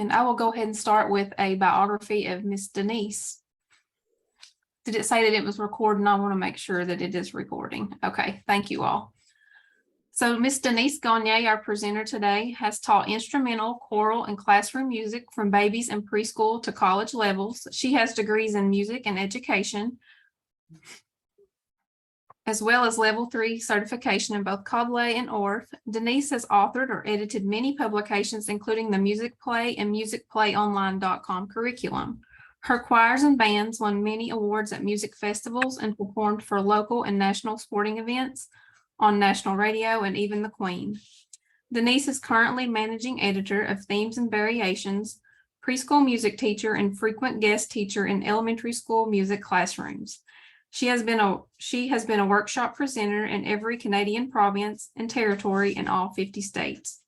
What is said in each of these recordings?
And I will go ahead and start with a biography of Miss Denise. Did it say that it was recording? I want to make sure that it is recording. Okay, thank you all. So Miss Denise Gagne, our presenter today, has taught instrumental, choral, and classroom music from babies and preschool to college levels. She has degrees in music and education, as well as level 3 certification in both Coblé and Orff. Denise has authored or edited many publications, including the Music Play and musicplayonline.com curriculum. Her choirs and bands won many awards at music festivals and performed for local and national sporting events, on national radio, and even the Queen. Denise is currently managing editor of Themes and Variations, preschool music teacher, and frequent guest teacher in elementary school music classrooms. She has been a workshop presenter in every Canadian province and territory in all 50 states.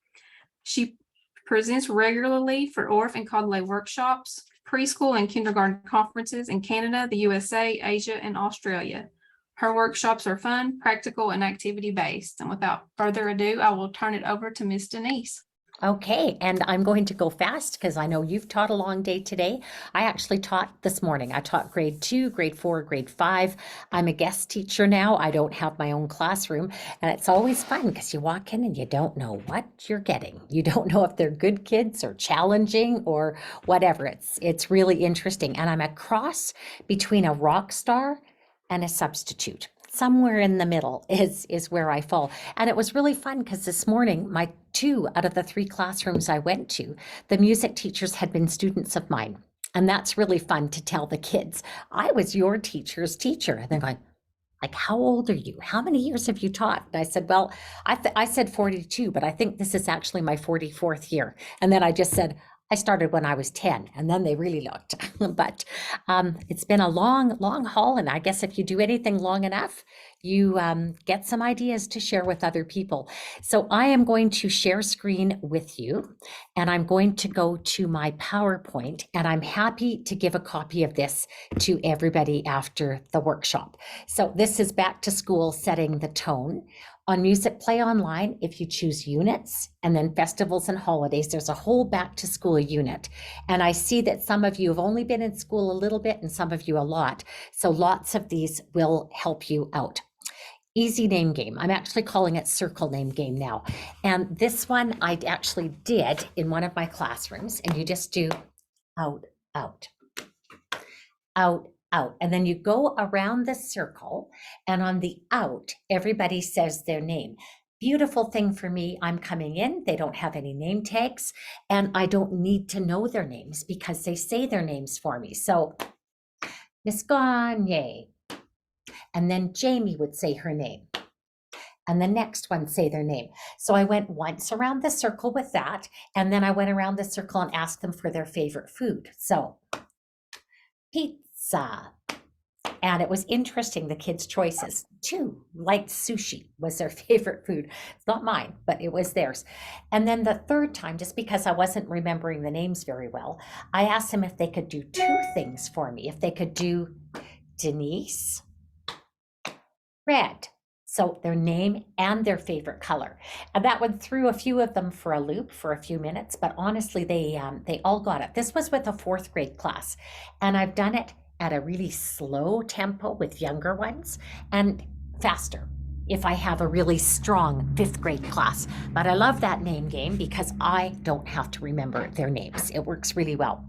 She presents regularly for Orff and Coblé workshops, preschool and kindergarten conferences in Canada, the USA, Asia, and Australia. Her workshops are fun, practical, and activity-based. And without further ado, I will turn it over to Miss Denise. Okay, and I'm going to go fast because I know you've taught a long day today. I actually taught this morning. I taught grade 2, grade 4, grade 5. I'm a guest teacher now. I don't have my own classroom, and it's always fun because you walk in and you don't know what you're getting. You don't know if they're good kids or challenging or whatever. It's really interesting, and I'm a cross between a rock star and a substitute. Somewhere in the middle is where I fall. And it was really fun because this morning, my 2 out of the 3 classrooms I went to, the music teachers had been students of mine. And that's really fun to tell the kids, I was your teacher's teacher. And they're going, like, how old are you? How many years have you taught? And I said, well, I said 42, but I think this is actually my 44th year. And then I just said, I started when I was 10, and then they really looked. But it's been a long, long haul, and I guess if you do anything long enough, you get some ideas to share with other people. So I am going to share screen with you, and I'm going to go to my PowerPoint, and I'm happy to give a copy of this to everybody after the workshop. So this is back to school, setting the tone. On Music Play Online, if you choose units and then festivals and holidays, there's a whole back to school unit. And I see that some of you have only been in school a little bit and some of you a lot. So lots of these will help you out. Easy name game. I'm actually calling it circle name game now. And this one I actually did in one of my classrooms, and you just do out, out, out, out. And then you go around the circle, and on the out, everybody says their name. Beautiful thing for me, I'm coming in, they don't have any name tags, and I don't need to know their names because they say their names for me. So Miss Gagne, and then Jamie would say her name, and the next one say their name. So I went once around the circle with that, and then I went around the circle and asked them for their favorite food. So pizza. And it was interesting, the kids' choices. 2 liked sushi, was their favorite food. It's not mine, but it was theirs. And then the third time, just because I wasn't remembering the names very well, I asked them if they could do 2 things for me. If they could do Denise, red. So their name and their favorite color. And that one threw a few of them for a loop for a few minutes, but honestly, they all got it. This was with a 4th grade class, and I've done it at a really slow tempo with younger ones and faster if I have a really strong 5th grade class. But I love that name game because I don't have to remember their names. It works really well.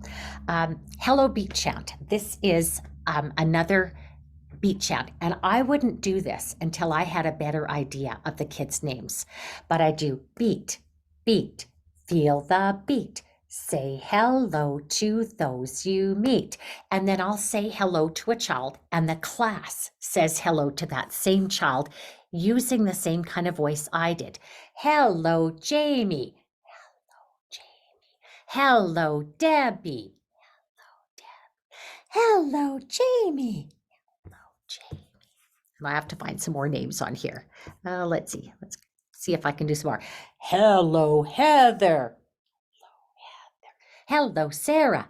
Hello Beat Chant. This is another beat chant, and I wouldn't do this until I had a better idea of the kids' names. But I do beat, beat, feel the beat. Say hello to those you meet. And then I'll say hello to a child, and the class says hello to that same child using the same kind of voice I did. Hello, Jamie. Hello, Jamie. Hello, Debbie. Hello, Debbie. Hello, Jamie. Hello, Jamie. And I have to find some more names on here. Let's see. Let's see if I can do some more. Hello, Heather. Hello, Sarah.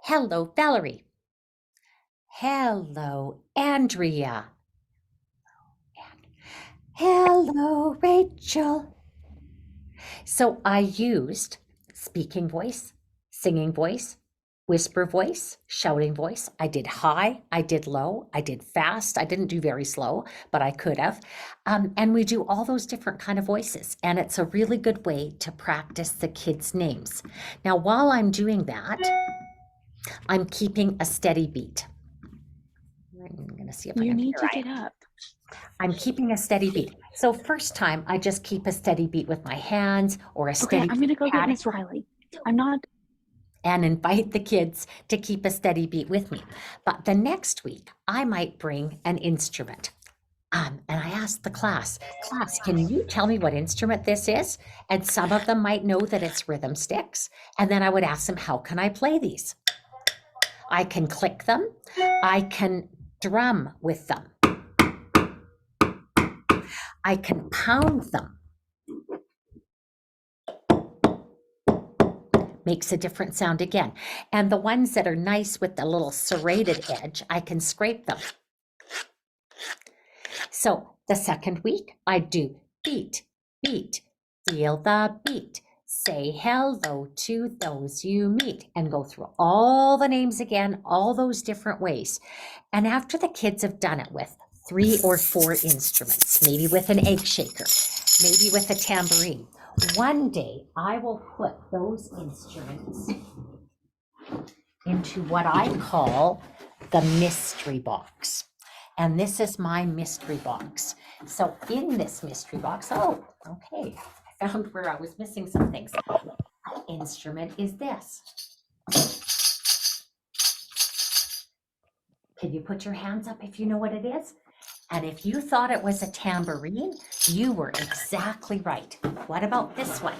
Hello, Valerie. Hello, Andrea. Hello, Rachel. So I used speaking voice, singing voice, whisper voice, shouting voice. I did high, I did low, I did fast. I didn't do very slow, but I could have. And we do all those different kind of voices. And it's a really good way to practice the kids' names. Now, while I'm doing that, I'm keeping a steady beat. I'm going to see if I You can. need Here to I get am. up. I'm keeping a steady beat. So first time, I just keep a steady beat with my hands or a Okay, steady I'm gonna go get patting Miss Riley. I'm not. and invite the kids to keep a steady beat with me. But the next week, I might bring an instrument. And I asked the class, can you tell me what instrument this is? And some of them might know that it's rhythm sticks. And then I would ask them, how can I play these? I can click them. I can drum with them. I can pound them. Makes a different sound again. And the ones that are nice with the little serrated edge, I can scrape them. So the second week, I do beat, beat, feel the beat, say hello to those you meet, and go through all the names again, all those different ways. And after the kids have done it with 3 or 4 instruments, maybe with an egg shaker, maybe with a tambourine, one day I will put those instruments into what I call the mystery box. And this is my mystery box. So in this mystery box, oh, okay, I found where I was missing some things. What instrument is this? Can you put your hands up if you know what it is? And if you thought it was a tambourine, you were exactly right. What about this one?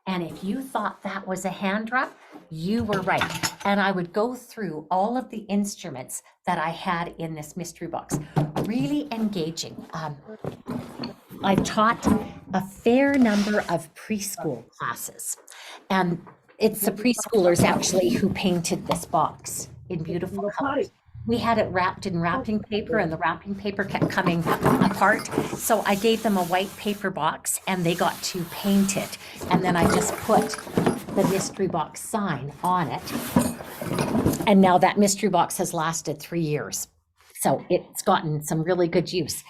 And if you thought that was a hand drum, you were right. And I would go through all of the instruments that I had in this mystery box. Really engaging. I've taught a fair number of preschool classes. And it's the preschoolers actually who painted this box in beautiful colors. We had it wrapped in wrapping paper and the wrapping paper kept coming apart. So I gave them a white paper box and they got to paint it. And then I just put the mystery box sign on it. And now that mystery box has lasted 3 years. So it's gotten some really good use.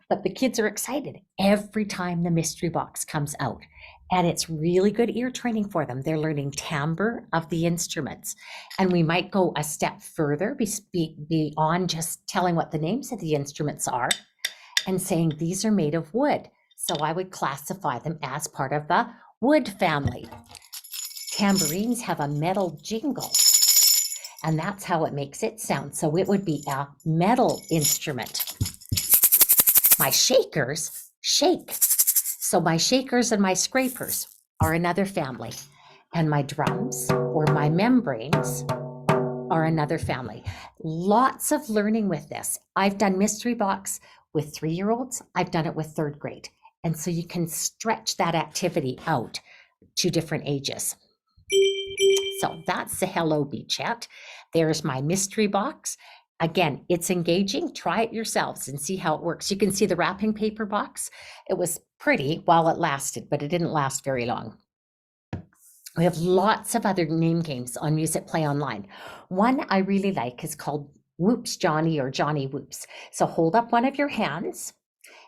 But the kids are excited every time the mystery box comes out. And it's really good ear training for them. They're learning timbre of the instruments. And we might go a step further beyond just telling what the names of the instruments are and saying these are made of wood. So I would classify them as part of the wood family. Tambourines have a metal jingle, and that's how it makes it sound. So it would be a metal instrument. My shakers shake. So my shakers and my scrapers are another family. And my drums or my membranes are another family. Lots of learning with this. I've done mystery box with 3-year-olds. I've done it with 3rd grade. And so you can stretch that activity out to different ages. So that's the Hello Bee Chat. There's my mystery box. Again, it's engaging. Try it yourselves and see how it works. You can see the wrapping paper box. It was pretty while it lasted, but it didn't last very long. We have lots of other name games on Music Play Online. One I really like is called Whoops Johnny or Johnny Whoops. So hold up one of your hands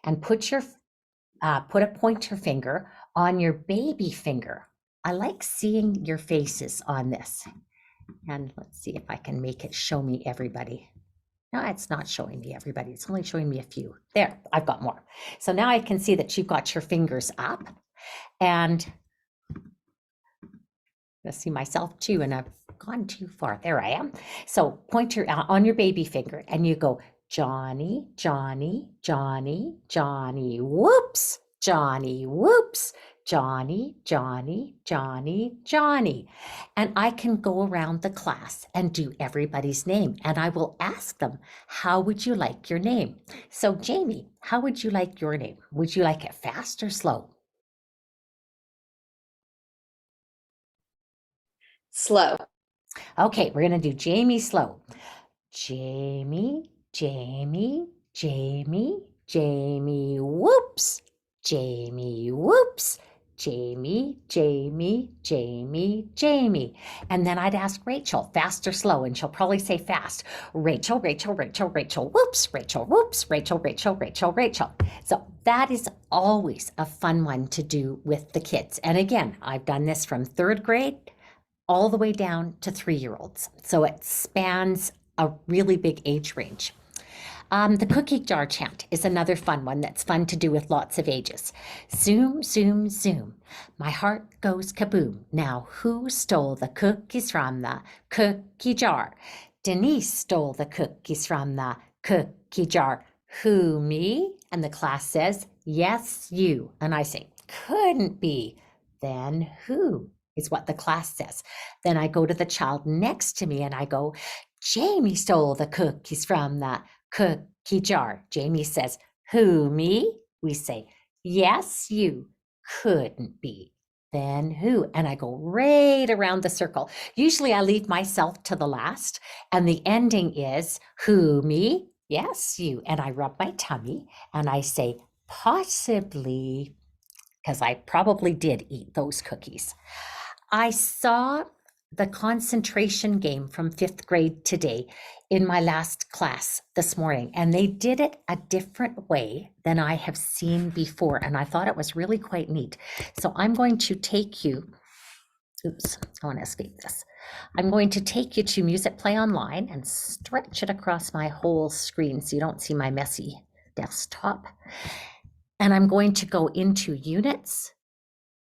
and put a pointer finger on your baby finger. I like seeing your faces on this. And let's see if I can make it show me everybody. No, it's not showing me everybody. It's only showing me a few. There, I've got more. So now I can see that you've got your fingers up. And I see myself too, and I've gone too far. There I am. So point on your baby finger and you go, Johnny, Johnny, Johnny, Johnny, whoops, Johnny, whoops, Johnny, Johnny, Johnny, Johnny. And I can go around the class and do everybody's name. And I will ask them, how would you like your name? So Jamie, how would you like your name? Would you like it fast or slow? Slow. Okay, we're going to do Jamie slow. Jamie, Jamie, Jamie, Jamie, whoops, Jamie, whoops, Jamie, Jamie, Jamie, Jamie. And then I'd ask Rachel, fast or slow? And she'll probably say fast. Rachel, Rachel, Rachel, Rachel, whoops, Rachel, whoops, Rachel, Rachel, Rachel, Rachel. So that is always a fun one to do with the kids. And again, I've done this from third grade all the way down to 3-year-olds. So it spans a really big age range. The cookie jar chant is another fun one that's fun to do with lots of ages. Zoom, zoom, zoom. My heart goes kaboom. Now, who stole the cookies from the cookie jar? Denise stole the cookies from the cookie jar. Who, me? And the class says, yes, you. And I say, couldn't be. Then who is what the class says. Then I go to the child next to me and I go, Jamie stole the cookies from the cookie jar. Jamie says, who, me? We say, yes, you. Couldn't be. Then who? And I go right around the circle. Usually I leave myself to the last, and the ending is, who, me? Yes, you. And I rub my tummy and I say, possibly, because I probably did eat those cookies. I saw the concentration game from 5th grade today in my last class this morning, and they did it a different way than I have seen before, and I thought it was really quite neat. So I'm going to take you, oops, I want to escape this. I'm going to take you to Music Play Online and stretch it across my whole screen so you don't see my messy desktop. And I'm going to go into units,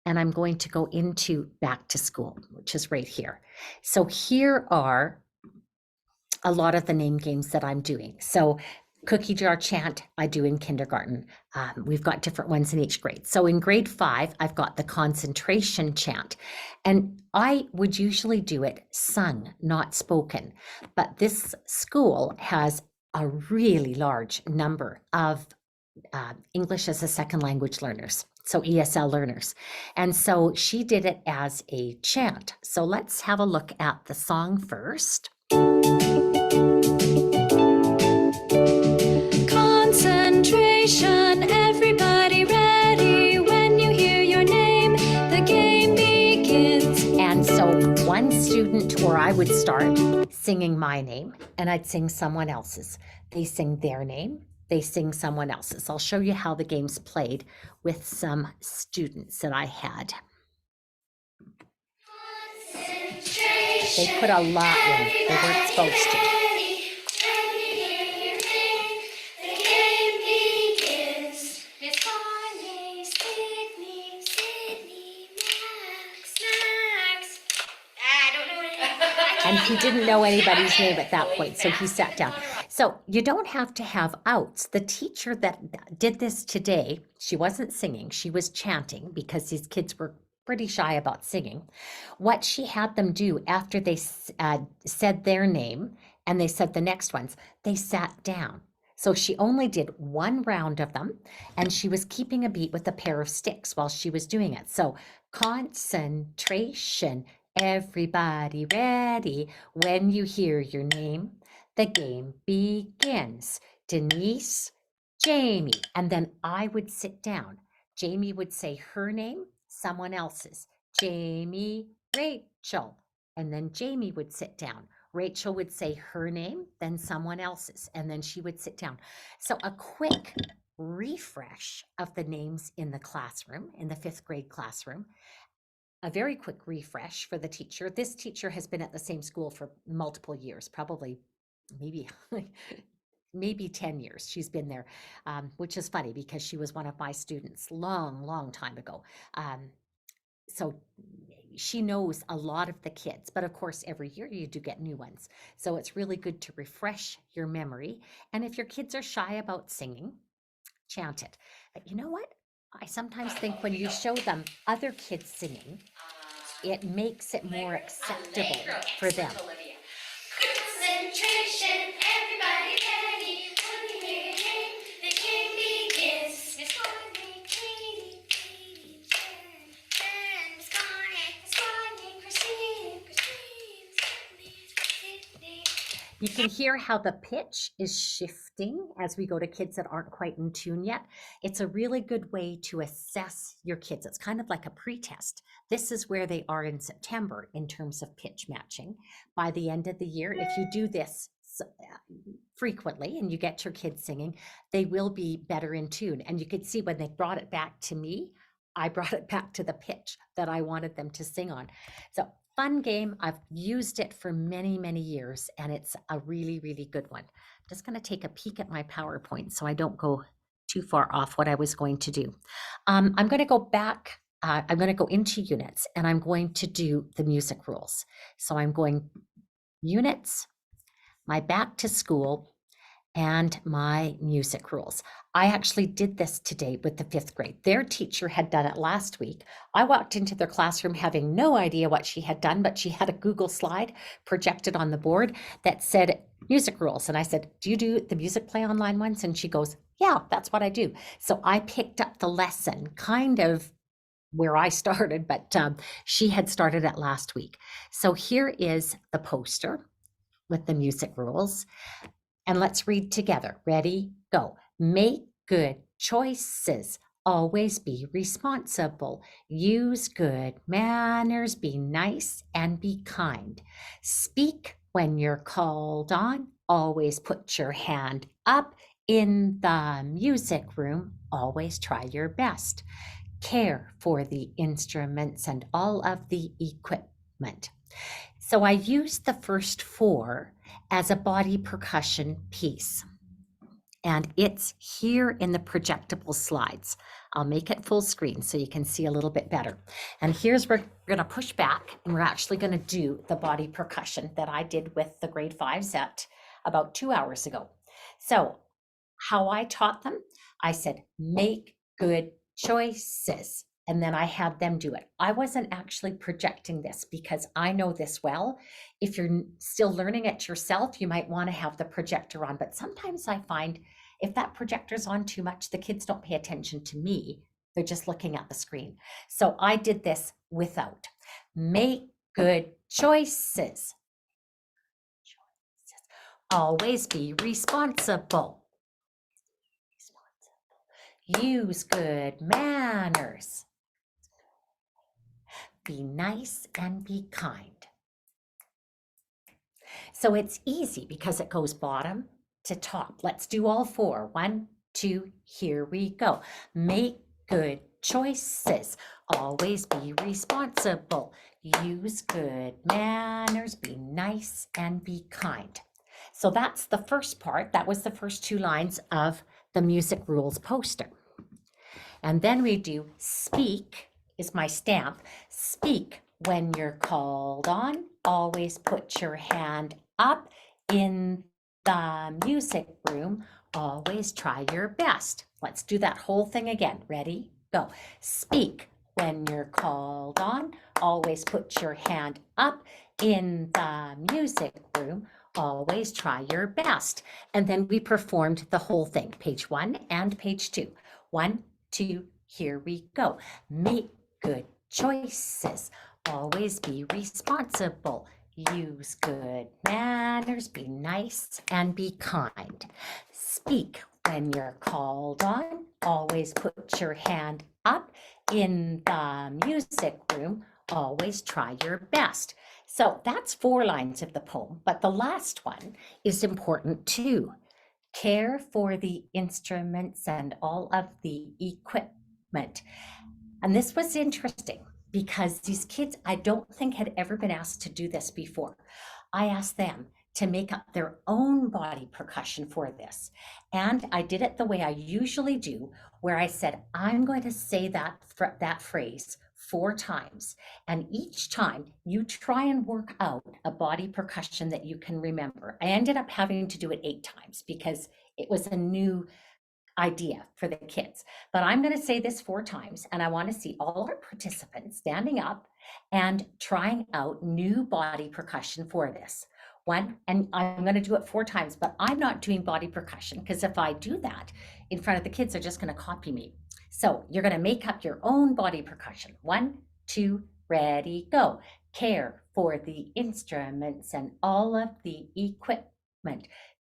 and I'm going to go into back to school, which is right here. So here are a lot of the name games that I'm doing. So cookie jar chant, I do in kindergarten. We've got different ones in each grade. So in grade 5, I've got the concentration chant. And I would usually do it sung, not spoken. But this school has a really large number of English as a second language learners, so ESL learners. And so she did it as a chant. So let's have a look at the song first. Concentration, everybody ready. When you hear your name, the game begins. And so one student, or I would start singing my name, and I'd sing someone else's. They sing their name, they sing someone else's. I'll show you how the game's played with some students that I had. They put a lot in. They weren't supposed to. And he didn't know anybody's name at that point, so he sat down. So you don't have to have outs. The teacher that did this today, she wasn't singing, she was chanting because these kids were pretty shy about singing. What she had them do after they said their name and they said the next ones, they sat down. So she only did one round of them, and she was keeping a beat with a pair of sticks while she was doing it. So concentration, everybody ready. When you hear your name, the game begins. Denise, Jamie, and then I would sit down. Jamie would say her name, someone else's. Jamie, Rachel, and then Jamie would sit down. Rachel would say her name, then someone else's, and then she would sit down. So a quick refresh of the names in the classroom, in the 5th grade classroom. A very quick refresh for the teacher. This teacher has been at the same school for multiple years, probably maybe 10 years she's been there, which is funny because she was one of my students long time ago. So she knows a lot of the kids, but of course every year you do get new ones. So it's really good to refresh your memory. And if your kids are shy about singing, chant it. But you know what? I sometimes think when you show them other kids singing, it makes it more acceptable for them. Concentration, everybody ready. When you hear your name, the game begins. Miss Gagne, Katie, turn. Miss Gagne, Christine, Sydney. You can hear how the pitch is shifting as we go to kids that aren't quite in tune yet. It's a really good way to assess your kids. It's kind of like a pretest. This is where they are in September in terms of pitch matching. By the end of the year, if you do this frequently and you get your kids singing, they will be better in tune. And you could see when they brought it back to me, I brought it back to the pitch that I wanted them to sing on. So fun game. I've used it for many, many years, and it's a really, really good one. I'm just going to take a peek at my PowerPoint so I don't go too far off what I was going to do. I'm going to go back. I'm going to go into units, and I'm going to do the music rules. So I'm going units, my back to school, and my music rules. I actually did this today with the 5th grade. Their teacher had done it last week. I walked into their classroom having no idea what she had done, but she had a Google slide projected on the board that said music rules. And I said, do you do the music play online ones? And she goes, yeah, that's what I do. So I picked up the lesson kind of where I started, but she had started it last week. So here is the poster with the music rules. And let's read together. Ready? Go. Make good choices. Always be responsible. Use good manners. Be nice and be kind. Speak when you're called on. Always put your hand up. In the music room, always try your best. Care for the instruments and all of the equipment. So I used the first 4 as a body percussion piece. And it's here in the projectable slides. I'll make it full screen so you can see a little bit better. And here's where we're going to push back, and we're actually going to do the body percussion that I did with the grade 5s at about 2 hours ago. So how I taught them, I said, make good choices. And then I had them do it. I wasn't actually projecting this because I know this well. If you're still learning it yourself, you might want to have the projector on. But sometimes I find if that projector's on too much, the kids don't pay attention to me. They're just looking at the screen. So I did this without. Make good choices. Always be responsible. Use good manners. Be nice and be kind. So it's easy because it goes bottom to top. Let's do all 4. 1, 2, here we go. Make good choices. Always be responsible. Use good manners. Be nice and be kind. So that's the first part. That was the first 2 lines of the music rules poster. And then we do speak is my stamp. Speak when you're called on. Always put your hand up. In the music room, always try your best. Let's do that whole thing again. Ready? Go. Speak when you're called on. Always put your hand up. In the music room, always try your best. And then we performed the whole thing, page 1 and page 2. 1, 2, here we go. Make good choices. Always be responsible. Use good manners. Be nice and be kind. Speak when you're called on. Always put your hand up. In the music room, always try your best. So that's 4 lines of the poem, but the last one is important too. Care for the instruments and all of the equipment. And this was interesting because these kids, I don't think had ever been asked to do this before. I asked them to make up their own body percussion for this. And I did it the way I usually do, where I said, I'm going to say that phrase 4 times. And each time you try and work out a body percussion that you can remember. I ended up having to do it 8 times because it was a new idea for the kids. But I'm going to say this 4 times, and I want to see all our participants standing up and trying out new body percussion for this. 1, and I'm going to do it 4 times, but I'm not doing body percussion because if I do that in front of the kids, they're just going to copy me. So you're going to make up your own body percussion. 1, 2, ready, go. Care for the instruments and all of the equipment.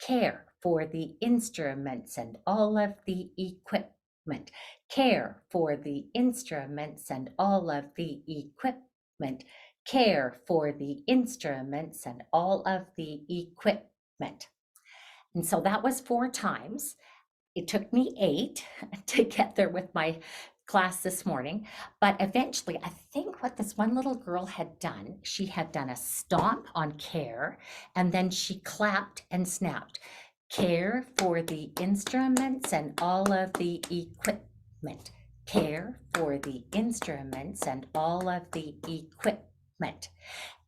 care for the instruments and all of the equipment, care for the instruments and all of the equipment, care for the instruments and all of the equipment. And so that was 4 times. It took me 8 to get there with my class this morning, but eventually I think what this one little girl had done, she had done a stomp on care, and then she clapped and snapped. Care for the instruments and all of the equipment. Care for the instruments and all of the equipment.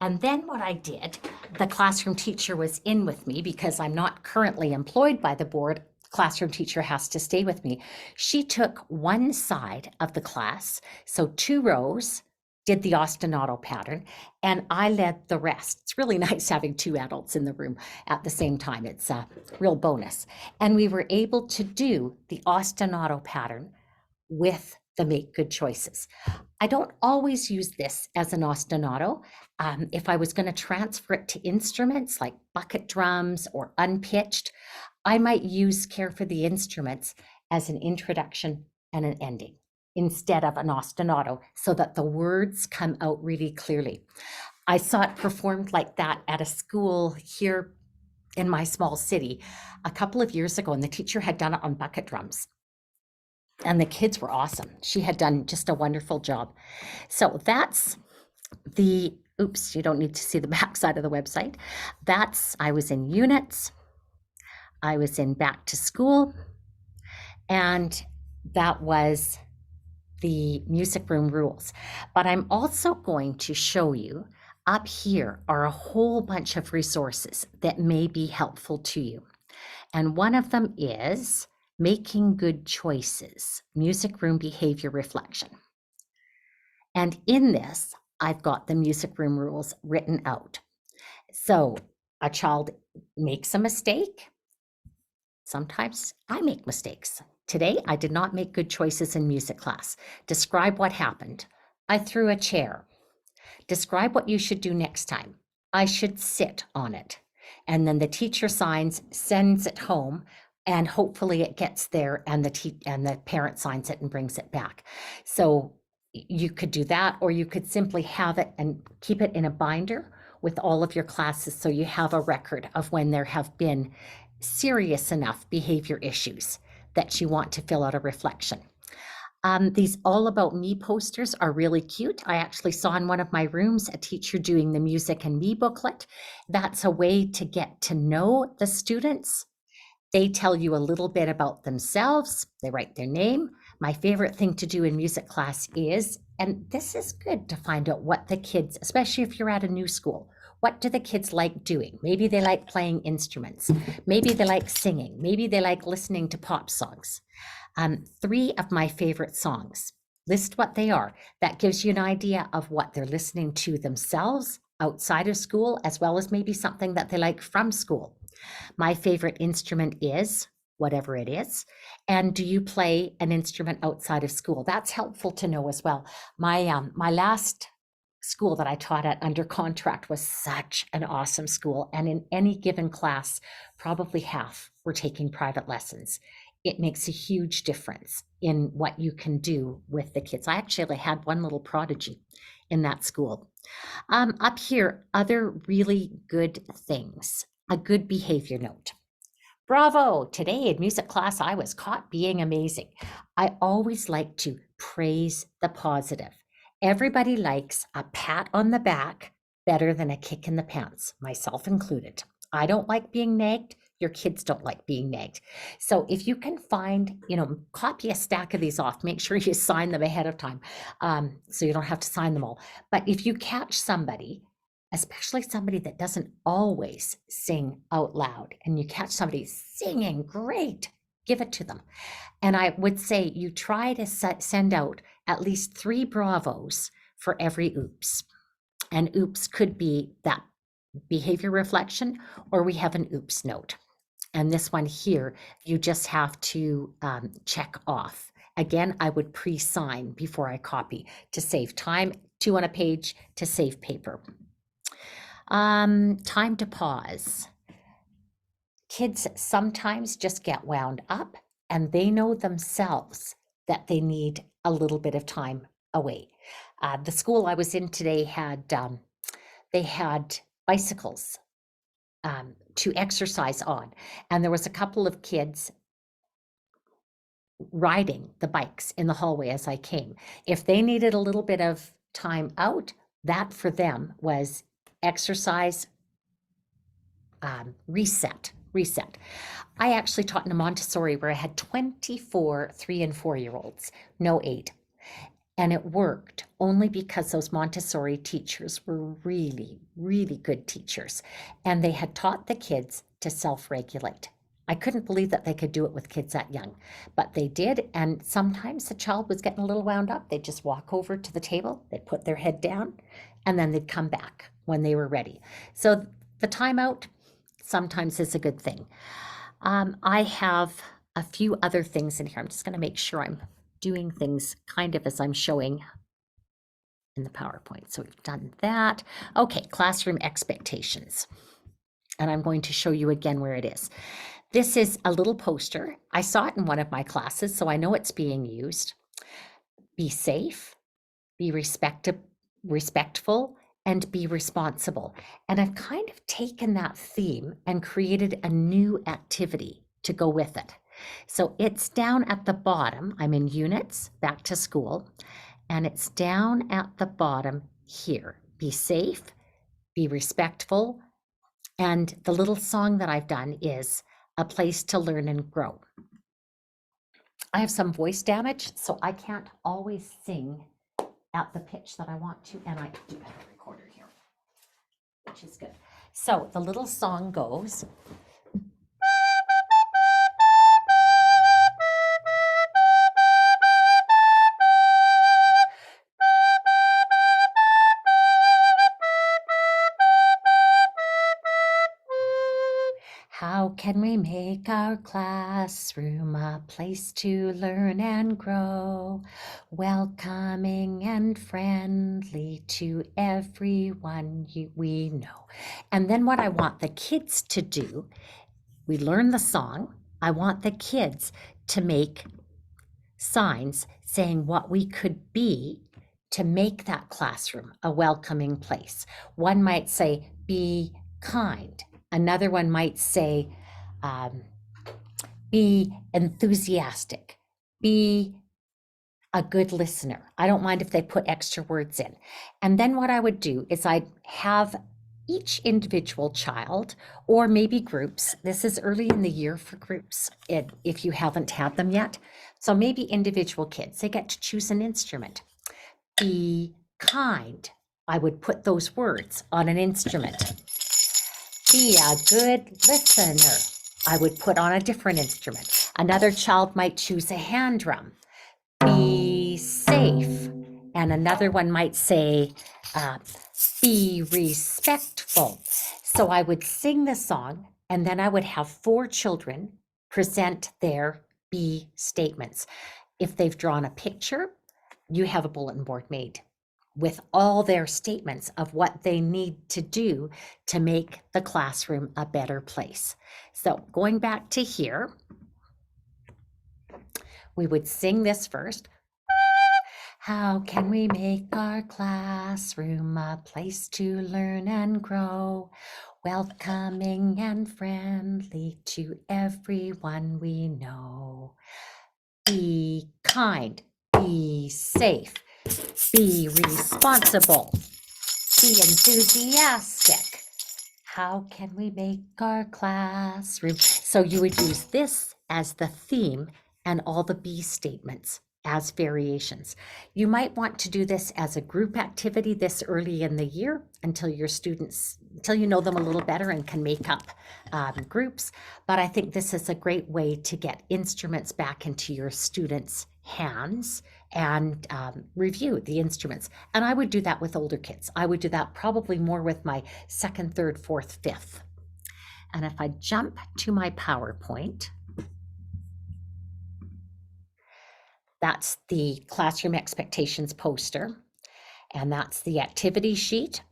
And then what I did, the classroom teacher was in with me because I'm not currently employed by the board. Classroom teacher has to stay with me. She took one side of the class, so 2 rows, did the ostinato pattern, and I led the rest. It's really nice having 2 adults in the room at the same time. It's a real bonus. And we were able to do the ostinato pattern with the Make Good Choices. I don't always use this as an ostinato. If I was going to transfer it to instruments like bucket drums or unpitched, I might use Care for the Instruments as an introduction and an ending instead of an ostinato so that the words come out really clearly. I saw it performed like that at a school here in my small city a couple of years ago, and the teacher had done it on bucket drums. And the kids were awesome. She had done just a wonderful job. So that's the, oops, you don't need to see the back side of the website. I was in units, I was in back to school, and that was the music room rules. But I'm also going to show you up here are a whole bunch of resources that may be helpful to you. And one of them is Making Good Choices, Music Room Behavior Reflection. And in this, I've got the music room rules written out. So a child makes a mistake. Sometimes I make mistakes. Today, I did not make good choices in music class. Describe what happened. I threw a chair. Describe what you should do next time. I should sit on it. And then the teacher sends it home, and hopefully it gets there, and the parent signs it and brings it back. So you could do that, or you could simply have it and keep it in a binder with all of your classes so you have a record of when there have been serious enough behavior issues that you want to fill out a reflection. These All About Me posters are really cute. I actually saw in one of my rooms a teacher doing the Music and Me booklet. That's a way to get to know the students. They tell you a little bit about themselves. They write their name. My favorite thing to do in music class is, and this is good to find out what the kids, especially if you're at a new school, what do the kids like doing? Maybe they like playing instruments. Maybe they like singing. Maybe they like listening to pop songs. 3 of my favorite songs. List what they are. That gives you an idea of what they're listening to themselves outside of school, as well as maybe something that they like from school. My favorite instrument is whatever it is. And do you play an instrument outside of school? That's helpful to know as well. My last school that I taught at under contract was such an awesome school. And in any given class, probably half were taking private lessons. It makes a huge difference in what you can do with the kids. I actually had one little prodigy in that school. Up here, other really good things. A good behavior note. Bravo! Today in music class, I was caught being amazing. I always like to praise the positive. Everybody likes a pat on the back better than a kick in the pants, myself included. I don't like being nagged. Your kids don't like being nagged. So if you can find, copy a stack of these off, make sure you sign them ahead of time so you don't have to sign them all. But if you catch somebody, especially somebody that doesn't always sing out loud, and you catch somebody singing great, give it to them. And I would say you try to send out at least 3 bravos for every oops. And oops could be that behavior reflection, or we have an oops note. And this one here, you just have to check off. Again, I would pre-sign before I copy to save time, 2 on a page to save paper. Time to pause. Kids sometimes just get wound up and they know themselves that they need a little bit of time away. The school I was in today had, they had bicycles to exercise on. And there was a couple of kids riding the bikes in the hallway as I came. If they needed a little bit of time out, that for them was exercise, reset. I actually taught in a Montessori where I had 24 3 and 4-year-olds, no 8. And it worked only because those Montessori teachers were really, really good teachers. And they had taught the kids to self-regulate. I couldn't believe that they could do it with kids that young, but they did. And sometimes the child was getting a little wound up. They'd just walk over to the table, they'd put their head down, and then they'd come back when they were ready. So the timeout sometimes is a good thing. I have a few other things in here. I'm just going to make sure I'm doing things kind of as I'm showing in the PowerPoint. So we've done that. Okay, classroom expectations. And I'm going to show you again where it is. This is a little poster. I saw it in one of my classes, so I know it's being used. Be safe, be respectful, and be responsible. And I've kind of taken that theme and created a new activity to go with it. So it's down at the bottom. I'm in units, back to school, and it's down at the bottom here. Be safe, be respectful, and the little song that I've done is a place to learn and grow. I have some voice damage, so I can't always sing at the pitch that I want to, and I do have a recorder here, which is good. So the little song goes, how can we make our classroom a place to learn and grow, welcoming and friendly to everyone we know? And then what I want the kids to do, we learn the song, I want the kids to make signs saying what we could be to make that classroom a welcoming place. One might say, be kind. Another one might say, be enthusiastic, be a good listener. I don't mind if they put extra words in. And then what I would do is I'd have each individual child, or maybe groups. This is early in the year for groups, if you haven't had them yet. So maybe individual kids, they get to choose an instrument. Be kind. I would put those words on an instrument. Be a good listener. I would put on a different instrument. Another child might choose a hand drum. Be safe. And another one might say, be respectful. So I would sing the song, and then I would have 4 children present their be statements. If they've drawn a picture, you have a bulletin board made with all their statements of what they need to do to make the classroom a better place. So going back to here, we would sing this first. How can we make our classroom a place to learn and grow, welcoming and friendly to everyone we know? Be kind, be safe, be responsible, be enthusiastic. How can we make our classroom? So you would use this as the theme and all the be statements as variations. You might want to do this as a group activity this early in the year until your students, until you know them a little better and can make up groups. But I think this is a great way to get instruments back into your students' hands and review the instruments. And I would do that with older kids. I would do that probably more with my 2nd, 3rd, 4th, 5th. And if I jump to my PowerPoint, that's the classroom expectations poster, and that's the activity sheet.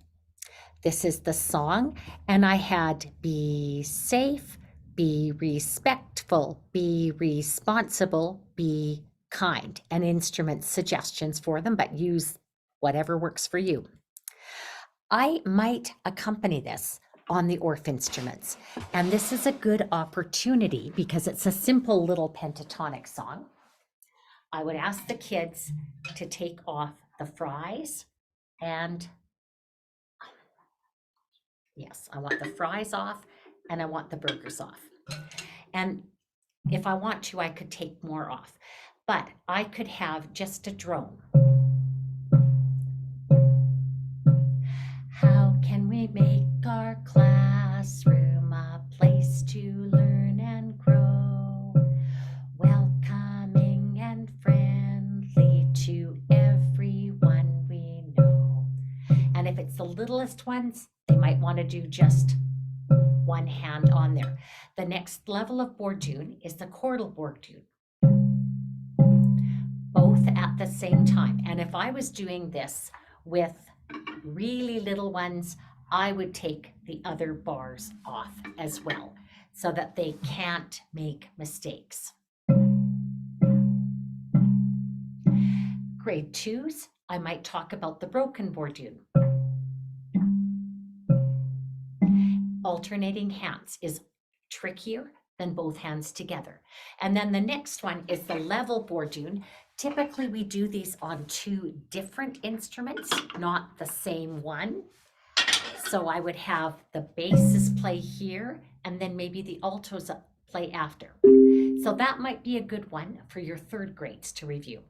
This is the song, and I had be safe, be respectful, be responsible, be kind, and instrument suggestions for them, but use whatever works for you. I might accompany this on the Orff instruments, and this is a good opportunity because it's a simple little pentatonic song. I would ask the kids to take off the fries and yes, I want the fries off and I want the burgers off. And if I want to, I could take more off, but I could have just a drone. How can we make our classroom a place to learn and grow? Welcoming and friendly to everyone we know. And if it's the littlest ones, they might want to do just one hand on there. The next level of Bourdieu is the chordal Bourdieu, both at the same time. And if I was doing this with really little ones, I would take the other bars off as well so that they can't make mistakes. Grade 2s, I might talk about the broken Bourdieu. Alternating hands is trickier than both hands together. And then the next one is the level Bourdieu. Typically we do these on 2 different instruments, not the same one. So I would have the basses play here and then maybe the altos play after. So that might be a good one for your 3rd grades to review.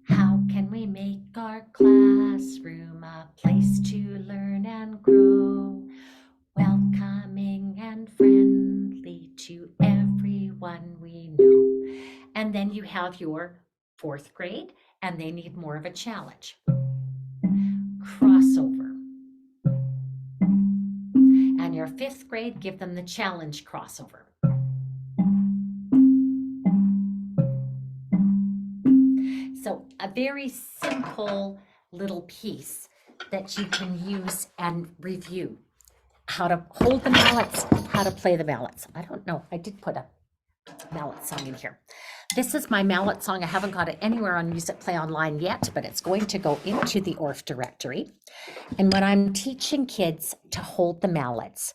How can we make our classroom a place to learn and grow? Welcoming and friendly to everyone we know. And then you have your 4th grade, and they need more of a challenge. Crossover. And your 5th grade, give them the challenge crossover. So a very simple little piece that you can use and review. How to hold the mallets, how to play the mallets. I don't know, I did put a mallet song in here. This is my mallet song. I haven't got it anywhere on Music Play Online yet, but it's going to go into the Orff directory. And when I'm teaching kids to hold the mallets,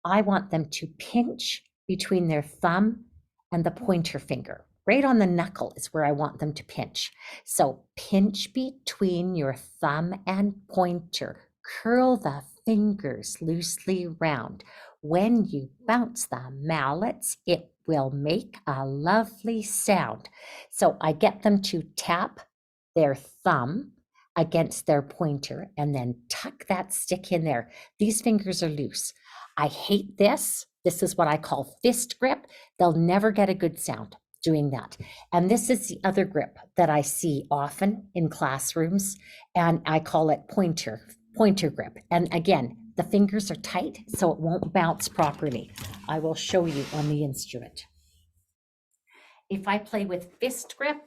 I want them to pinch between their thumb and the pointer finger. Right on the knuckle is where I want them to pinch. So pinch between your thumb and pointer. Curl the fingers loosely round. When you bounce the mallets, it will make a lovely sound. So I get them to tap their thumb against their pointer and then tuck that stick in there. These fingers are loose. I hate this. This is what I call fist grip. They'll never get a good sound doing that. And this is the other grip that I see often in classrooms, and I call it pointer grip. And again, the fingers are tight, so it won't bounce properly. I will show you on the instrument. If I play with fist grip,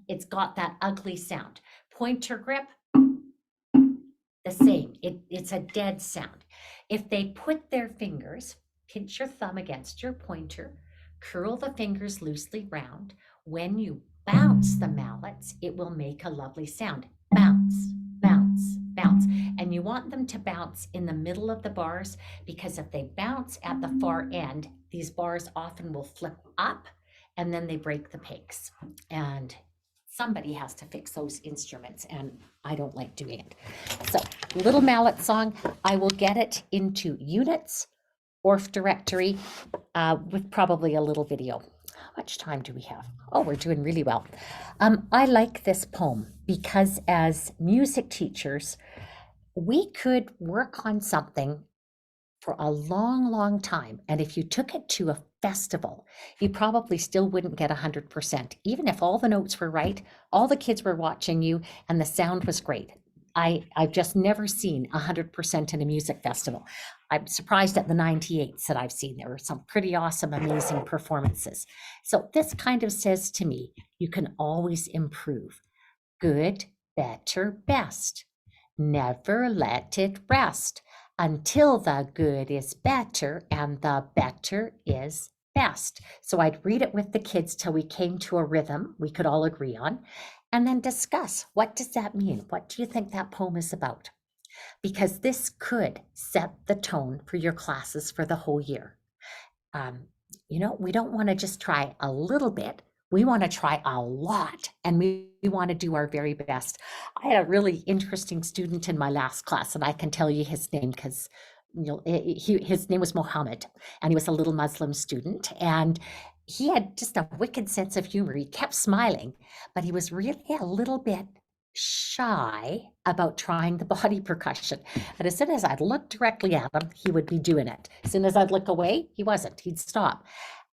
it's got that ugly sound. Pointer grip, the same. It's a dead sound. If they put their fingers, pinch your thumb against your pointer, curl the fingers loosely round. When you bounce the mallets, it will make a lovely sound. Bounce, bounce, bounce. And you want them to bounce in the middle of the bars, because if they bounce at the far end, these bars often will flip up and then they break the pegs. And somebody has to fix those instruments, and I don't like doing it. So little mallet song, I will get it into units, Orff directory, with probably a little video. How much time do we have? Oh, we're doing really well. I like this poem because as music teachers, we could work on something for a long, long time. And if you took it to a festival, you probably still wouldn't get 100%. Even if all the notes were right, all the kids were watching you and the sound was great. I've just never seen 100% in a music festival. I'm surprised at the 98s that I've seen. There were some pretty awesome, amazing performances. So this kind of says to me, you can always improve. Good, better, best. Never let it rest. until the good is better and the better is best. So I'd read it with the kids till we came to a rhythm we could all agree on, and then discuss, what does that mean? What do you think that poem is about? Because this could set the tone for your classes for the whole year. We don't want to just try a little bit. We want to try a lot, and we want to do our very best. I had a really interesting student in my last class, and I can tell you his name because his name was Mohammed, and he was a little Muslim student, and he had just a wicked sense of humor. He kept smiling, but he was really a little bit shy about trying the body percussion. And as soon as I'd look directly at him, he would be doing it. As soon as I'd look away, he wasn't. He'd stop.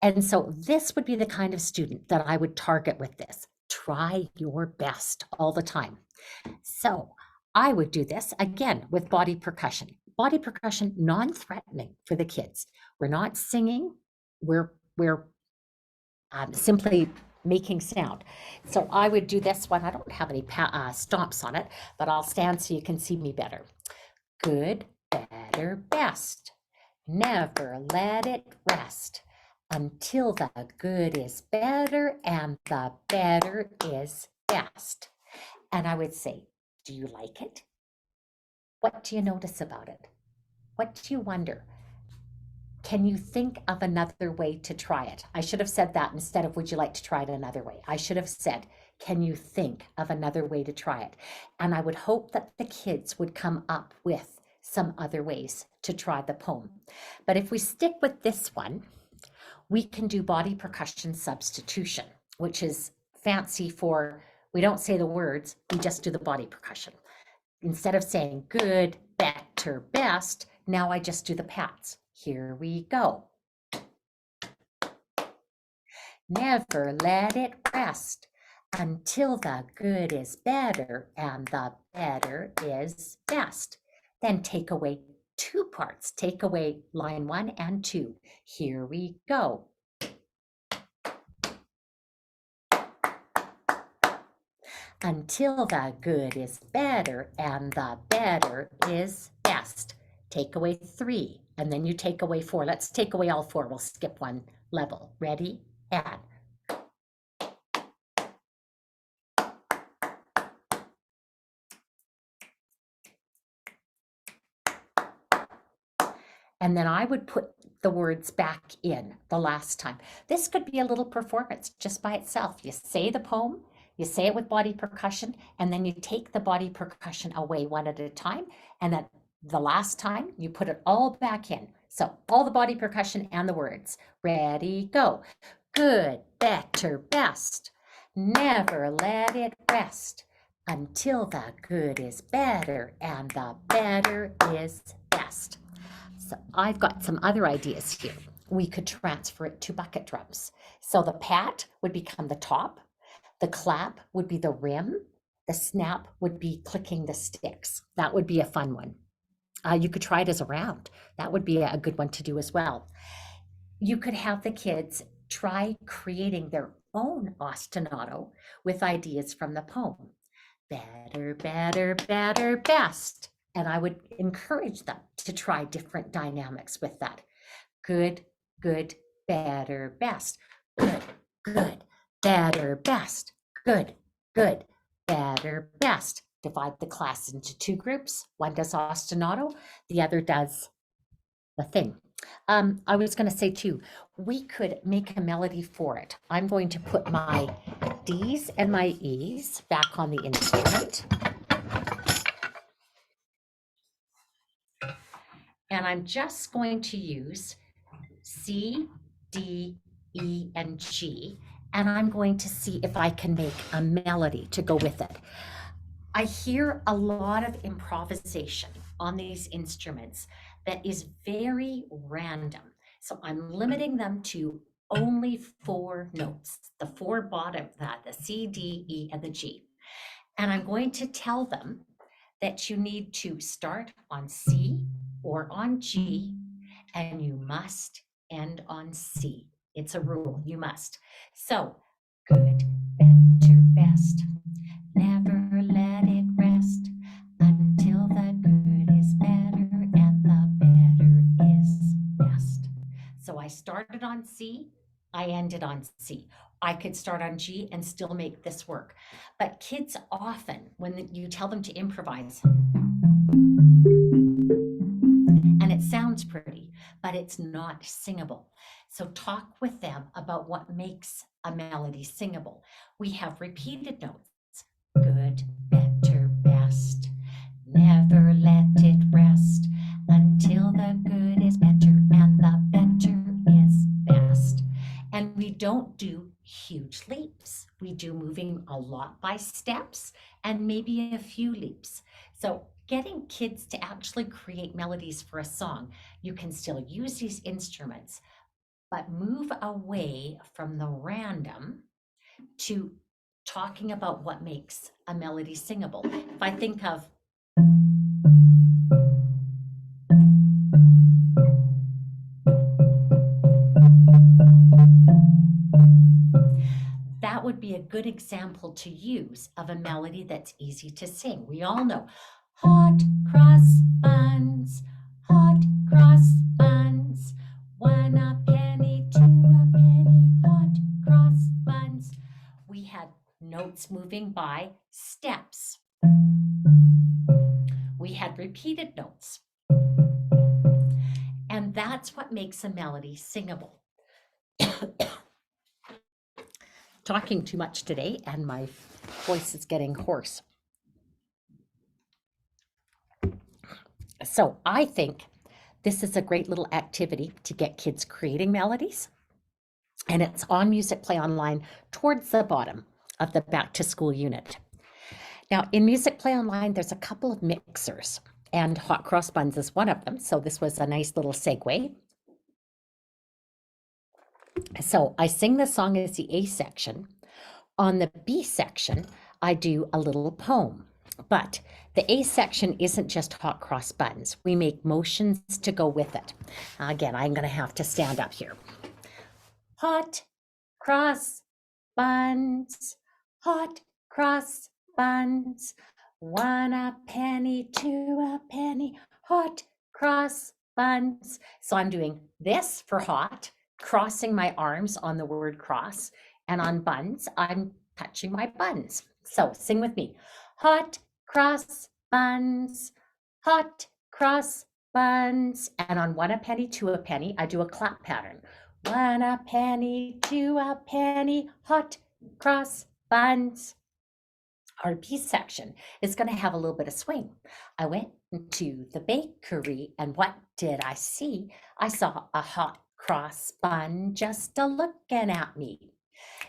And so this would be the kind of student that I would target with this. Try your best all the time. So I would do this again with body percussion. Body percussion, non-threatening for the kids. We're not singing. We're simply making sound. So I would do this one. I don't have any stomps on it, but I'll stand so you can see me better. Good, better, best. Never let it rest until the good is better and the better is best. And I would say, do you like it? What do you notice about it? What do you wonder? Can you think of another way to try it? I should have said that instead of, would you like to try it another way? I should have said, can you think of another way to try it? And I would hope that the kids would come up with some other ways to try the poem. But if we stick with this one, we can do body percussion substitution, which is fancy for, we don't say the words, we just do the body percussion. Instead of saying good, better, best, now I just do the pats. Here we go. Never let it rest until the good is better and the better is best. Then take away two parts. Take away line 1 and 2. Here we go. Until the good is better and the better is best. Take away 3, and then you take away 4. Let's take away all 4. We'll skip one level. Ready? Add. And then I would put the words back in the last time. This could be a little performance just by itself. You say the poem, you say it with body percussion, and then you take the body percussion away one at a time. And then the last time you put it all back in. So all the body percussion and the words. Ready, go. Good, better, best. Never let it rest until the good is better and the better is best. So I've got some other ideas here. We could transfer it to bucket drums. So the pat would become the top, the clap would be the rim, the snap would be clicking the sticks. That would be a fun one. You could try it as a round. That would be a good one to do as well. You could have the kids try creating their own ostinato with ideas from the poem. Better, better, better, best. And I would encourage them to try different dynamics with that. Good, good, better, best. Good, good, better, best. Good, good, better, best. Divide the class into 2 groups. One does ostinato, the other does the thing. I was going to say too, we could make a melody for it. I'm going to put my D's and my E's back on the instrument. And I'm just going to use C, D, E, and G, and I'm going to see if I can make a melody to go with it. I hear a lot of improvisation on these instruments that is very random. So I'm limiting them to only 4 notes, the 4 bottom, the C, D, E, and the G. And I'm going to tell them that you need to start on C or on G, and you must end on C. It's a rule, you must. So, good, better, best. Never let it rest until the good is better and the started on C, I ended on C. I could start on G and still make this work. But kids often, when you tell them to improvise, and it sounds pretty, but it's not singable. So talk with them about what makes a melody singable. We have repeated notes. Good, better, best. Never let it rest until the good is better and the better is best. And we don't do huge leaps. We do moving a lot by steps and maybe a few leaps. So getting kids to actually create melodies for a song, you can still use these instruments, but move away from the random to talking about what makes a melody singable. If I think of that would be a good example to use of a melody that's easy to sing. We all know hot cross buns, hot cross buns, 1 a penny, 2 a penny, hot cross buns. We had notes moving by steps. We had repeated notes. And that's what makes a melody singable. Talking too much today and my voice is getting hoarse. So I think this is a great little activity to get kids creating melodies. And it's on Music Play Online towards the bottom of the Back to School unit. Now in Music Play Online, there's a couple of mixers and hot cross buns is one of them. So this was a nice little segue. So I sing the song as the A section. On the B section, I do a little poem. But the A section isn't just hot cross buns. We make motions to go with it. Again, I'm going to have to stand up here. Hot cross buns, hot cross buns, 1 a penny, 2 a penny, hot cross buns. So I'm doing this for hot, crossing my arms on the word cross, and on buns, I'm touching my buns. So sing with me. Hot cross buns, hot cross buns. And on 1 a penny, 2 a penny, I do a clap pattern. 1 a penny, 2 a penny, hot cross buns. Our B section is going to have a little bit of swing. I went to the bakery and what did I see? I saw a hot cross bun just a looking at me.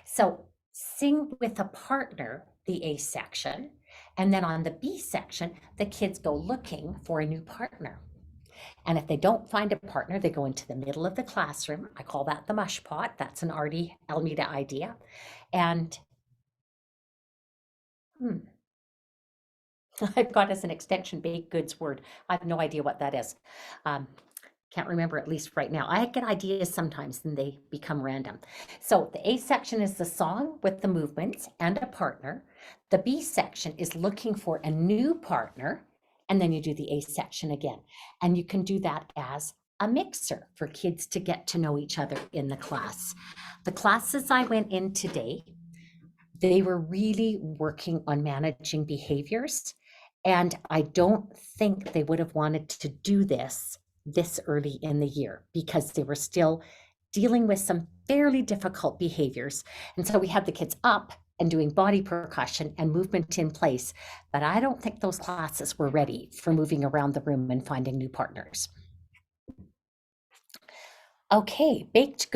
So sing with a partner, the A section, and then on the B section, the kids go looking for a new partner. And if they don't find a partner, they go into the middle of the classroom. I call that the mush pot. That's an Artie Almeida idea. And I've got as an extension baked goods word. I have no idea what that is. Can't remember at least right now. I get ideas sometimes and they become random. So the A section is the song with the movements and a partner. The B section is looking for a new partner. And then you do the A section again. And you can do that as a mixer for kids to get to know each other in the class. The classes I went in today, they were really working on managing behaviors. And I don't think they would have wanted to do this early in the year because they were still dealing with some fairly difficult behaviors. And so we had the kids up and doing body percussion and movement in place, but I don't think those classes were ready for moving around the room and finding new partners. Okay, baked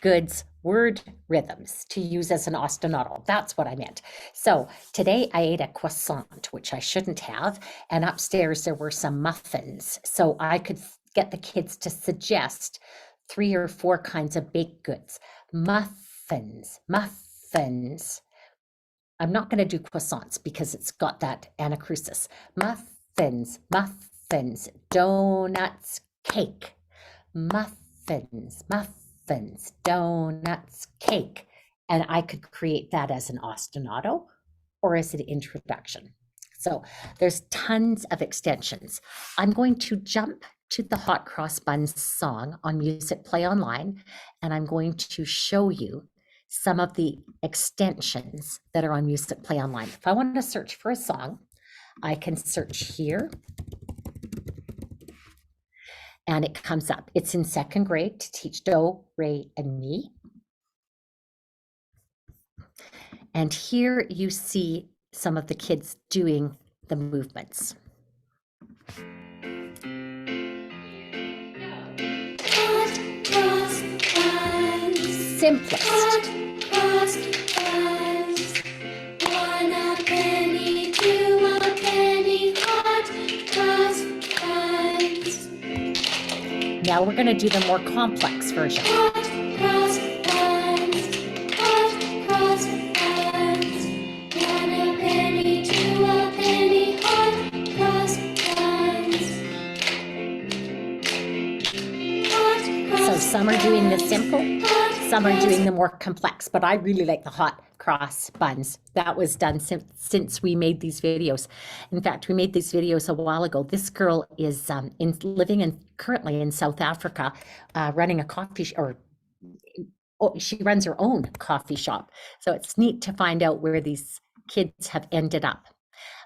goods word rhythms to use as an ostinato. That's what I meant. So today I ate a croissant, which I shouldn't have, and upstairs there were some muffins. So I could get the kids to suggest 3 or 4 kinds of baked goods. Muffins. I'm not going to do croissants because it's got that anacrusis. Muffins, donuts, cake. Muffins, donuts, cake. And I could create that as an ostinato or as an introduction. So there's tons of extensions. I'm going to jump to the Hot Cross Buns song on Music Play Online, and I'm going to show you some of the extensions that are on Music Play Online. If I want to search for a song, I can search here, and it comes up. It's in 2nd grade to teach do, re, and mi. And here you see some of the kids doing the movements. Hot cross buns. Simplest. Hot cross buns. 1 a penny, 2 a penny. Hot cross buns. Now we're going to do the more complex version. Hot cross buns. Hot cross buns. 1 a penny, 2 a penny. Hot cross buns. Hot cross So some are doing the simple, buns. some are doing the more complex, but I really like the hot cross buns. That was done since we made these videos. In fact, we made these videos a while ago. This girl is living currently in South Africa, running a coffee she runs her own coffee shop. So it's neat to find out where these kids have ended up.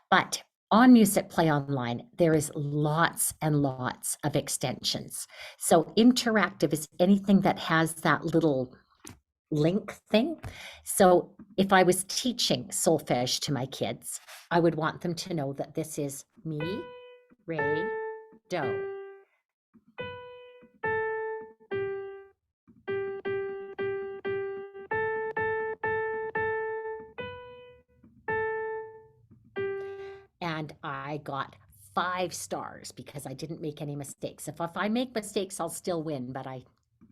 But on Music Play Online, there is lots and lots of extensions. So interactive is anything that has that little link thing. So if I was teaching solfege to my kids, I would want them to know that this is mi, re, do. And I got 5 stars because I didn't make any mistakes. If I make mistakes, I'll still win, but I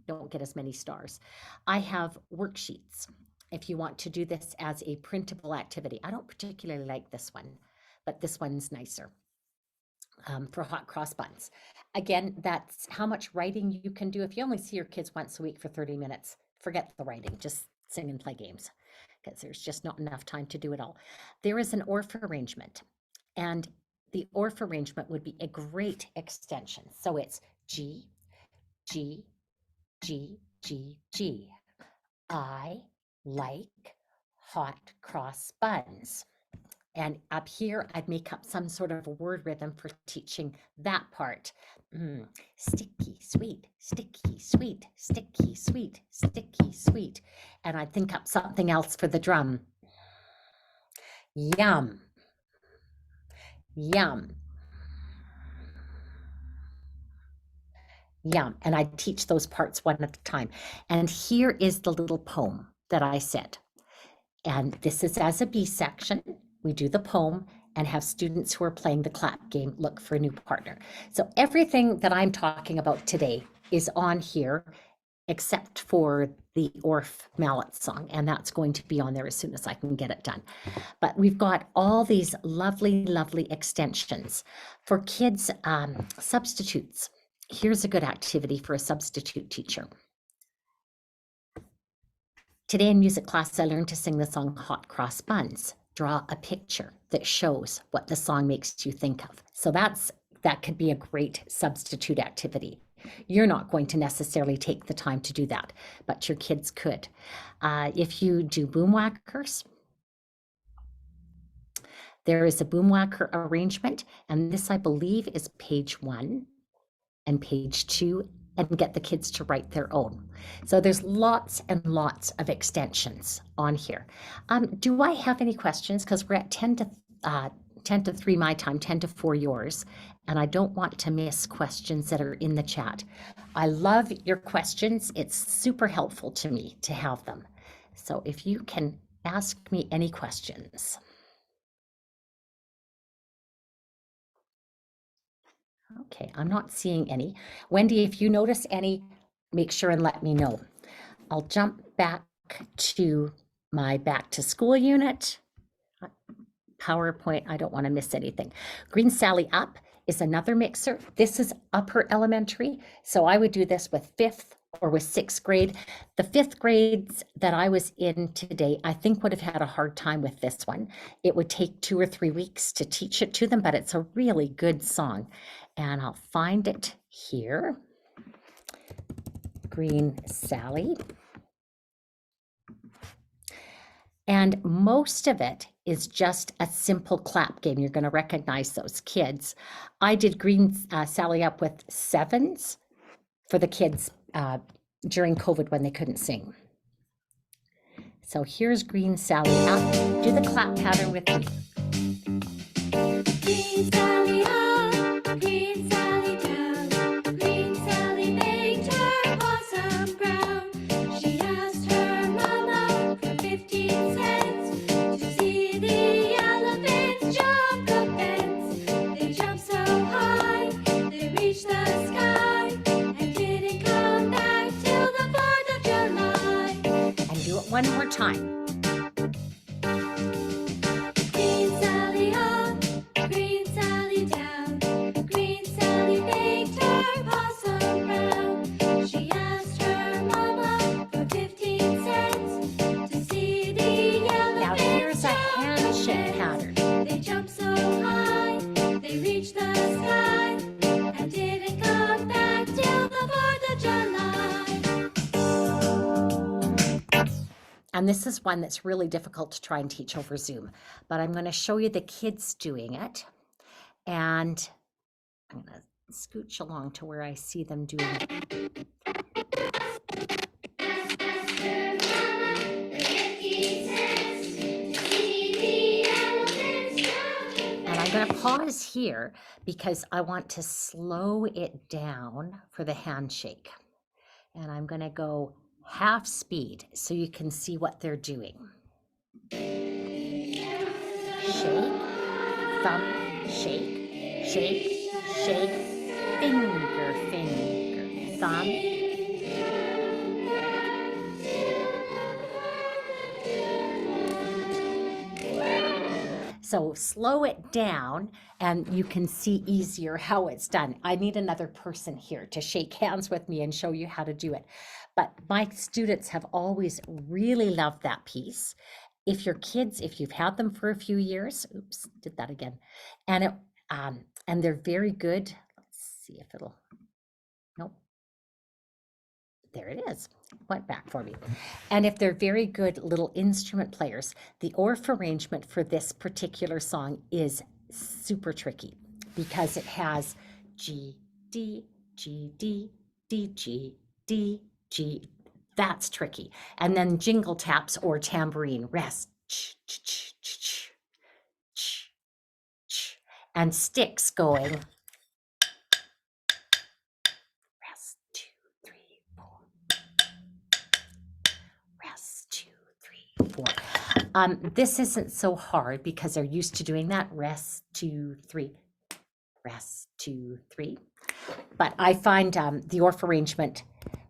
don't get as many stars. I have worksheets if you want to do this as a printable activity. I don't particularly like this one, but this one's nicer for hot cross buns. Again, that's how much writing you can do. If you only see your kids once a week for 30 minutes, forget the writing, just sing and play games because there's just not enough time to do it all. There is an ORF arrangement, and the ORF arrangement would be a great extension. So it's G, G, G, G, G. I like hot cross buns. And up here, I'd make up some sort of a word rhythm for teaching that part. Sticky, sweet, sticky, sweet, sticky, sweet, sticky, sweet. And I'd think up something else for the drum. Yum, yum, yum. And I teach those parts one at a time. And here is the little poem that I said. And this is as a B section. We do the poem and have students who are playing the clap game look for a new partner. So everything that I'm talking about today is on here except for the ORF mallet song, and that's going to be on there as soon as I can get it done. But we've got all these lovely, lovely extensions. For kids, substitutes. Here's a good activity for a substitute teacher. Today in music class, I learned to sing the song Hot Cross Buns. Draw a picture that shows what the song makes you think of. So that could be a great substitute activity. You're not going to necessarily take the time to do that, but your kids could. If you do boom whackers, there is a boom whacker arrangement, and this I believe is page 1 and page 2, and get the kids to write their own. So there's lots and lots of extensions on here. Do I have any questions? Because we're at 10 to 3 my time, 10 to 4 yours, and I don't want to miss questions that are in the chat. I love your questions. It's super helpful to me to have them. So if you can ask me any questions. Okay, I'm not seeing any. Wendy, if you notice any, make sure and let me know. I'll jump back to my back to school unit. PowerPoint, I don't want to miss anything. Green Sally Up is another mixer. This is upper elementary. So I would do this with 5th, or with 6th grade. The 5th grades that I was in today, I think would have had a hard time with this one. It would take 2 or 3 weeks to teach it to them, but it's a really good song. And I'll find it here. Green Sally. And most of it is just a simple clap game. You're going to recognize those kids. I did Green Sally Up with 7s for the kids during COVID when they couldn't sing. So here's Green Sally Up. Do the clap pattern with me. Green Sally up, Green Sally down. Green Sally baked her possum brown. She asked her mama for 15 cents to see the elephants jump the fence. They jumped so high, they reached the sky, and didn't come back till the 4th of July. And do it one more time. Green Sally up, Green Sally down. Green Sally baked her possum brown. She asked her mama for 15 cents to see the Now elephants here's a jump the handshake fence. pattern. They jumped so high, they reached the sky, and didn't come back till the 4th of July. And this is one that's really difficult to try and teach over Zoom, but I'm going to show you the kids doing it. And I'm going to scooch along to where I see them doing it. And I'm going to pause here because I want to slow it down for the handshake. And I'm going to go half speed so you can see what they're doing. Shake, thumb, shake, shake, shake, finger, finger, thumb. So slow it down and you can see easier how it's done. I need another person here to shake hands with me and show you how to do it. But my students have always really loved that piece. If your kids, if you've had them for a few years, oops, did that again. And they're very good. Let's see if it'll, nope. There it is, went back for me. And if they're very good little instrument players, the ORF arrangement for this particular song is super tricky because it has G, D, G, D, D, G, D, G. That's tricky. And then jingle taps or tambourine, rest, ch, ch, ch, ch, ch, ch, ch, and sticks going. Rest, 2, 3, 4. Rest, 2, 3, 4. This isn't so hard because they're used to doing that. Rest, 2, 3. Rest, 2, 3. But I find the ORF arrangement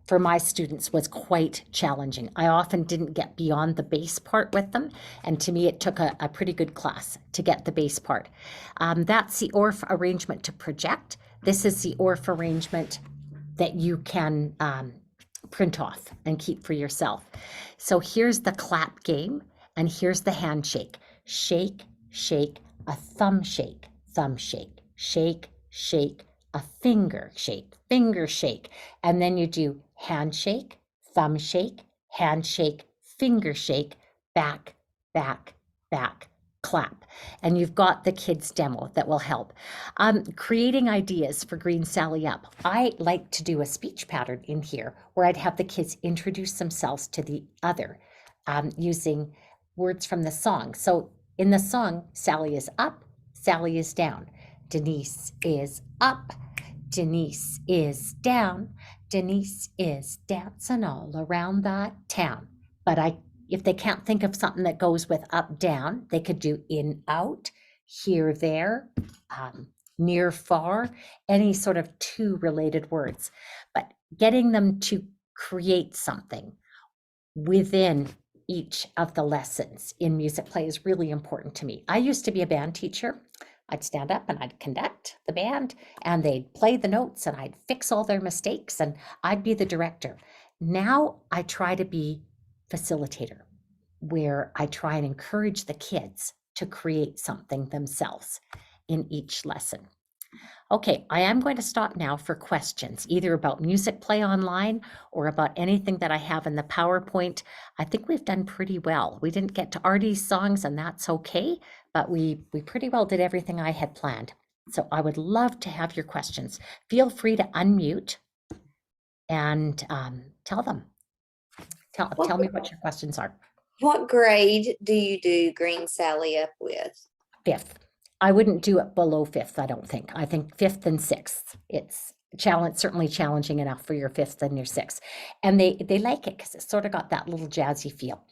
for my students was quite challenging. I often didn't get beyond the bass part with them. And to me, it took a pretty good class to get the bass part. That's the ORF arrangement to project. This is the ORF arrangement that you can print off and keep for yourself. So here's the clap game and here's the handshake. Shake, shake, a thumb shake, shake, shake, a finger shake, and then you do handshake, thumb shake, handshake, finger shake, back, back, back, clap. And you've got the kids demo that will help. Creating ideas for Green Sally Up. I like to do a speech pattern in here where I'd have the kids introduce themselves to the other using words from the song. So in the song, Sally is up, Sally is down. Denise is up, Denise is down, Denise is dancing all around the town. But if they can't think of something that goes with up, down, they could do in, out, here, there, near, far, any sort of two related words. But getting them to create something within each of the lessons in music play is really important to me. I used to be a band teacher. I'd stand up and I'd conduct the band and they'd play the notes and I'd fix all their mistakes and I'd be the director. Now I try to be facilitator, where I try and encourage the kids to create something themselves in each lesson. Okay, I am going to stop now for questions, either about Music Play Online or about anything that I have in the PowerPoint. I think we've done pretty well. We didn't get to Artie's songs, and that's okay, but we pretty well did everything I had planned. So I would love to have your questions. Feel free to unmute and tell them. Tell me what your questions are. What grade do you do Green Sally up with? Fifth. I wouldn't do it below fifth, I don't think. I think fifth and sixth. It's certainly challenging enough for your fifth and your sixth. And they like it because it's sort of got that little jazzy feel.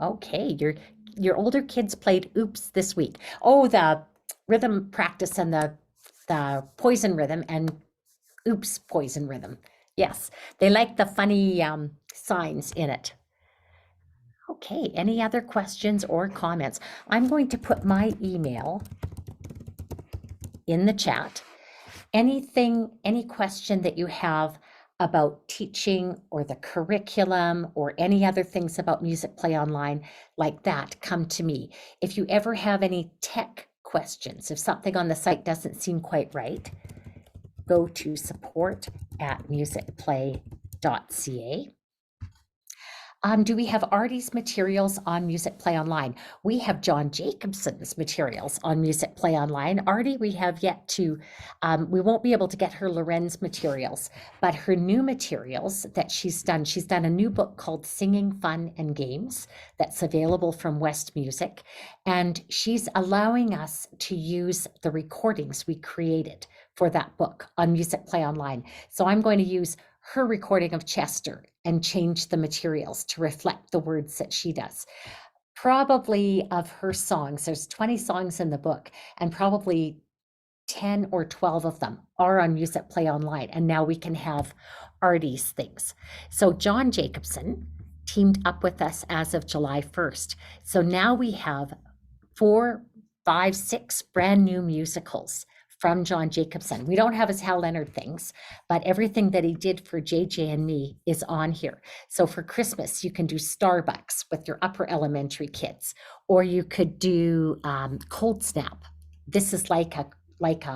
Okay, your older kids played Oops this week. Oh, the rhythm practice and the poison rhythm and Oops poison rhythm. Yes, they like the funny signs in it. Okay, any other questions or comments? I'm going to put my email in the chat. Any question that you have about teaching or the curriculum or any other things about Music Play Online like that, come to me. If you ever have any tech questions, if something on the site doesn't seem quite right, go to support@musicplay.ca. Do we have Artie's materials on Music Play Online? We have John Jacobson's materials on Music Play Online. Artie, we have yet to, we won't be able to get her Lorenz materials, but her new materials that she's done a new book called Singing, Fun and Games that's available from West Music. And she's allowing us to use the recordings we created for that book on Music Play Online. So I'm going to use her recording of Chester and change the materials to reflect the words that she does. Probably of her songs, there's 20 songs in the book, and probably 10 or 12 of them are on Music Play Online, and now we can have Artie's things. So John Jacobson teamed up with us as of July 1st. So now we have 4, 5, 6 brand new musicals from John Jacobson. We don't have his Hal Leonard things, but everything that he did for JJ and me is on here. So for Christmas, you can do Starbucks with your upper elementary kids, or you could do Cold Snap. This is like a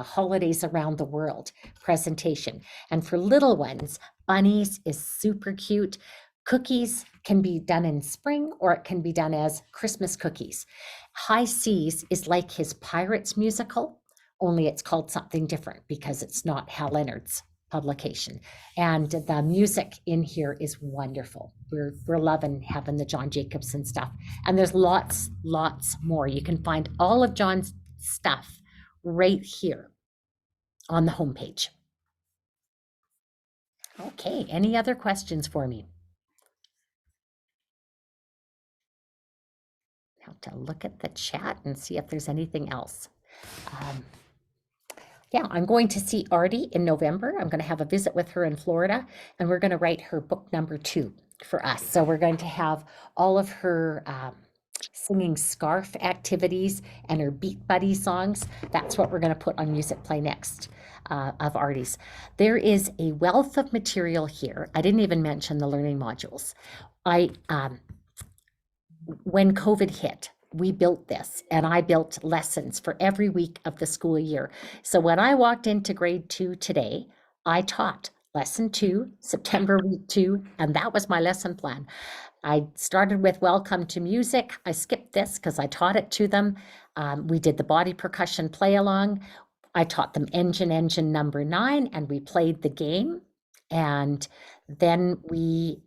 holidays around the world presentation. And for little ones, Bunnies is super cute. Cookies can be done in spring, or it can be done as Christmas cookies. High Seas is like his Pirates musical, only it's called something different because it's not Hal Leonard's publication. And the music in here is wonderful. We're loving having the John Jacobson stuff. And there's lots more. You can find all of John's stuff right here on the homepage. Okay, any other questions for me? Have to look at the chat and see if there's anything else. Yeah, I'm going to see Artie in November. I'm going to have a visit with her in Florida, and we're going to write her book number 2 for us. So we're going to have all of her singing scarf activities and her Beat Buddy songs. That's what we're going to put on Music Play next of Artie's. There is a wealth of material here. I didn't even mention the learning modules. When COVID hit, we built this, and I built lessons for every week of the school year. So when I walked into grade 2 today, I taught lesson 2, September week 2, and that was my lesson plan. I started with Welcome to Music. I skipped this because I taught it to them. We did the body percussion play along. I taught them Engine number 9, and we played the game. And then we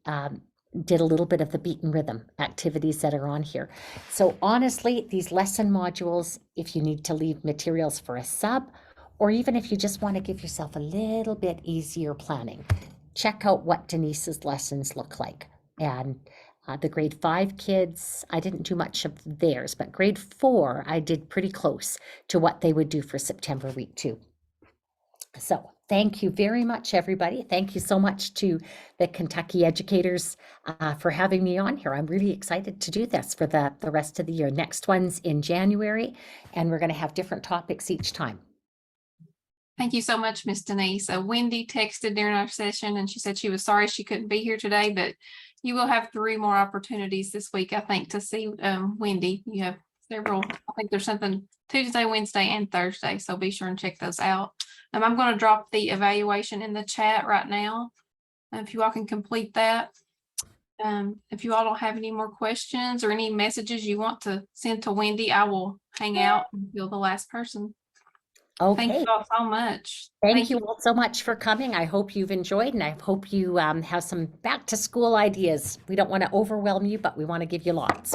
did a little bit of the beat and rhythm activities that are on here. So honestly, these lesson modules, if you need to leave materials for a sub, or even if you just want to give yourself a little bit easier planning, check out what Denise's lessons look like. And the grade 5 kids, I didn't do much of theirs, but grade 4, I did pretty close to what they would do for September week 2. So Thank you very much, everybody. Thank you so much to the Kentucky educators for having me on here. I'm really excited to do this for the rest of the year. Next one's in January, and we're going to have different topics each time. Thank you so much, Miss Denise. Wendy texted during our session and she said she was sorry she couldn't be here today, but you will have 3 more opportunities this week, I think, to see Wendy. You have several, I think there's something Tuesday, Wednesday, and Thursday, so be sure and check those out. I'm going to drop the evaluation in the chat right now. If you all can complete that. If you all don't have any more questions or any messages you want to send to Wendy, I will hang out until the last person. Thank Okay. you all so much. Thank you all so much for coming. I hope you've enjoyed, and I hope you have some back to school ideas. We don't want to overwhelm you, but we want to give you lots.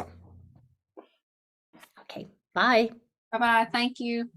Okay, bye. Bye-bye. Thank you.